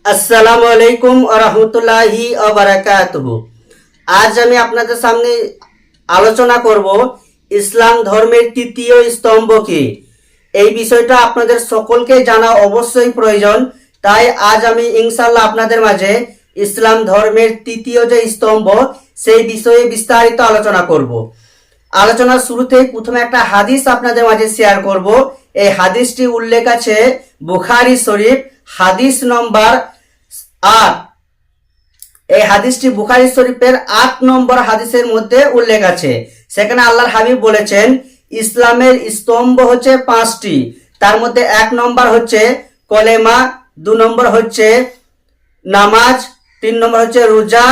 আসসালামু আলাইকুম ওয়া রাহমাতুল্লাহি ওয়া বারাকাতুহু। আজ আমি আপনাদের সামনে আলোচনা করব ইসলাম ধর্মের তৃতীয় স্তম্ভ কি। এই বিষয়টা আপনাদের সকলকে জানা অবশ্যই প্রয়োজন। তাই আজ আমি ইনশাআল্লাহ আপনাদের মাঝে ইসলাম ধর্মের তৃতীয় যে স্তম্ভ সেই বিষয়ে বিস্তারিত আলোচনা করব। আলোচনার শুরুতেই প্রথমে একটা হাদিস আপনাদের মাঝে শেয়ার করব। এই হাদিসটি উল্লেখ আছে বুখারী শরীফ হাদিস নম্বর 8। এই হাদিসটি বুখারী শরীফের 8 নম্বর হাদিসের মধ্যে উল্লেখ আছে। সেখানে আল্লাহর হাবিব বলেছেন ইসলামের স্তম্ভ হচ্ছে 5টি। তার মধ্যে 1 নম্বর হচ্ছে কলেমা, 2 নম্বর হচ্ছে নামাজ, 3 নম্বর হচ্ছে রোজা,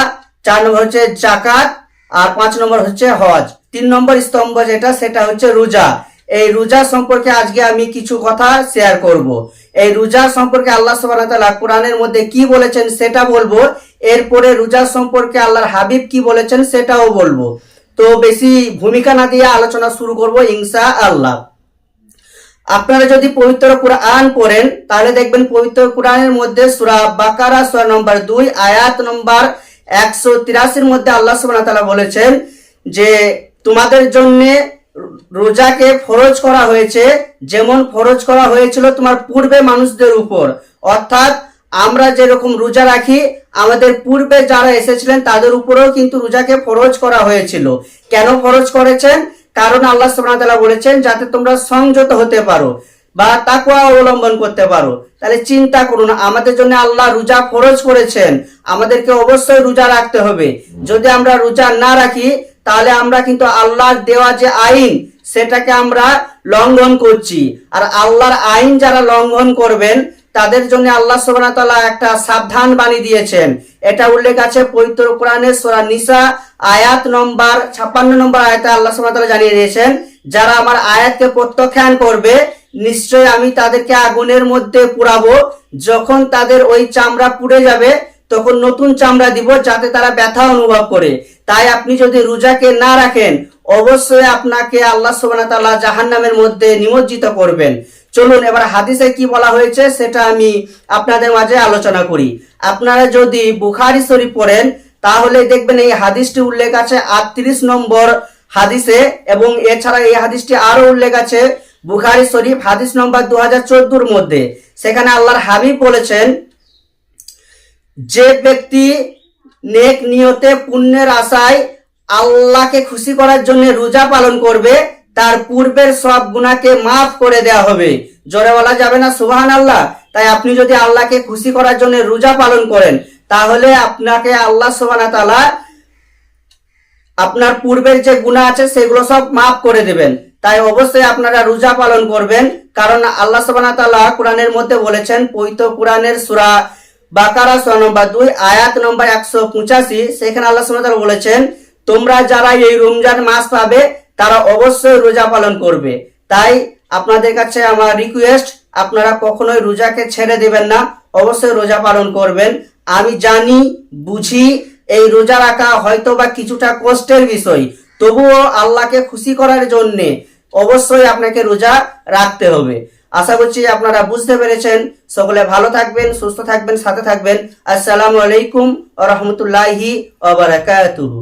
4 নম্বর হচ্ছে যাকাত আর 5 নম্বর হচ্ছে হজ। 3 নম্বর স্তম্ভ যেটা সেটা হচ্ছে রোজা। এই রোজা সম্পর্কে আজকে আমি কিছু কথা শেয়ার করব। এই রোজা সম্পর্কে আল্লাহ সুবহানাহু ওয়া তাআলা কোরআনের মধ্যে কি বলেছেন সেটা বলবো। এরপরে রোজা সম্পর্কে আল্লাহর হাবিব কি বলেছেন সেটাও বলবো। তো বেশি ভূমিকা না দিয়ে আলোচনা শুরু করব ইনশাআল্লাহ। আপনারা যদি পবিত্র কোরআন পড়েন তাহলে দেখবেন পবিত্র কোরআনের মধ্যে সূরা বাকারা সূরা নম্বর 2 আয়াত নম্বর 183 মধ্যে আল্লাহ সুবহানাহু ওয়া তাআলা বলেছেন যে তোমাদের জন্য রোজাকে ফরজ করা হয়েছে যেমন ফরজ করা হয়েছিল তোমার পূর্বে মানুষদের উপর। অর্থাৎ আমরা যেরকম রোজা রাখি আমাদের পূর্বে যারা এসেছিলেন তাদের উপরেও কিন্তু রোজাকে ফরজ করা হয়েছিল। কেন ফরজ করেছেন? কারণ আল্লাহ সুবহানাহু ওয়া তাআলা বলেছেন যাতে তোমরা সংযত হতে পারো বা তাকওয়া অবলম্বন করতে পারো। তাহলে চিন্তা করুন, আমাদের জন্য আল্লাহ রোজা ফরজ করেছেন, আমাদেরকে অবশ্যই রোজা রাখতে হবে। যদি আমরা রোজা না রাখি তাহলে আমরা কিন্তু আল্লাহর দেওয়া যে আইন সেটাকে আমরা লঙ্ঘন করছি। আর আল্লাহর আইন যারা লঙ্ঘন করবেন তাদের জন্য আল্লাহ সুবহানাহু ওয়া তাআলা একটা সাবধান বাণী দিয়েছেন। এটা উল্লেখ আছে পবিত্র কোরআনের সূরা নিসা আয়াত নম্বর 56 নম্বর আয়াতে আল্লাহ সুবহানাহু ওয়া তাআলা জানিয়ে দিয়েছেন যারা আমার আয়াতকে প্রত্যাখ্যান করবে নিশ্চয় আমি তাদেরকে আগুনের মধ্যে পুড়াবো। যখন তাদের ওই চামড়া পুড়ে যাবে তখন নতুন চামড়া দিব যাতে তারা ব্যথা অনুভব করে। তাই আপনি যদি রোজাকে না রাখেন অবশ্যই আপনাকে আল্লাহ সুবহানাহু ওয়া তাআলা জাহান্নামের মধ্যে নিমজ্জিত করবেন। চলুন এবার হাদিসে কি বলা হয়েছে সেটা আমি আপনাদের মাঝে আলোচনা করি। আপনারা যদি বুখারী শরীফ পড়েন তাহলে দেখবেন এই হাদিসটি উল্লেখ আছে 38 নম্বর হাদিসে এবং এছাড়া এই হাদিসটি আরো উল্লেখ আছে বুখারী শরীফ হাদিস নম্বর 2014 মধ্যে। সেখানে আল্লাহর হাবিব বলেছেন যে ব্যক্তি নেক নিয়তে পুণ্যের আশায় আল্লাহকে খুশি করার জন্য রোজা পালন করবে তার পূর্বের সব গুনাহকে মাফ করে দেওয়া হবে। জোরে বলা যাবে না সুবহানাল্লাহ? তাই আপনি যদি আল্লাহকে খুশি করার জন্য রোজা পালন করেন তাহলে আপনাকে আল্লাহ সুবহানাহু ওয়া তাআলা আপনার পূর্বের যে গুনাহ আছে সেগুলো সব মাফ করে দেবেন। তাই অবশ্যই আপনারা রোজা পালন করবেন, কারণ আল্লাহ সুবহানাহু ওয়া তাআলা কোরআনের মধ্যে বলেছেন পবিত্র কোরআনের সূরা বাকারা সূরা নম্বর 2 আয়াত নম্বর 185 সেখানে আল্লাহ সুবহানাহু ওয়া তাআলা বলেছেন তোমরা যারা এই রমজান মাস পাবে তারা অবশ্যই রোজা পালন করবে। তাই আপনাদের কাছে আমার রিকোয়েস্ট আপনারা কখনোই রোজাকে ছেড়ে দিবেন না, অবশ্যই রোজা পালন করবেন। আমি জানি বুঝি এই রোজা রাখা হয়তো বা কিছুটা কষ্টের বিষয়, তবুও আল্লাহকে খুশি করার জন্য অবশ্যই আপনাকে রোজা রাখতে হবে। আশা করছি আপনারা বুঝতে পেরেছেন। সকলে ভালো থাকবেন, সুস্থ থাকবেন, সাথে থাকবেন। আসসালামু আলাইকুম ওয়া রাহমাতুল্লাহি ওয়া বারাকাতুহু।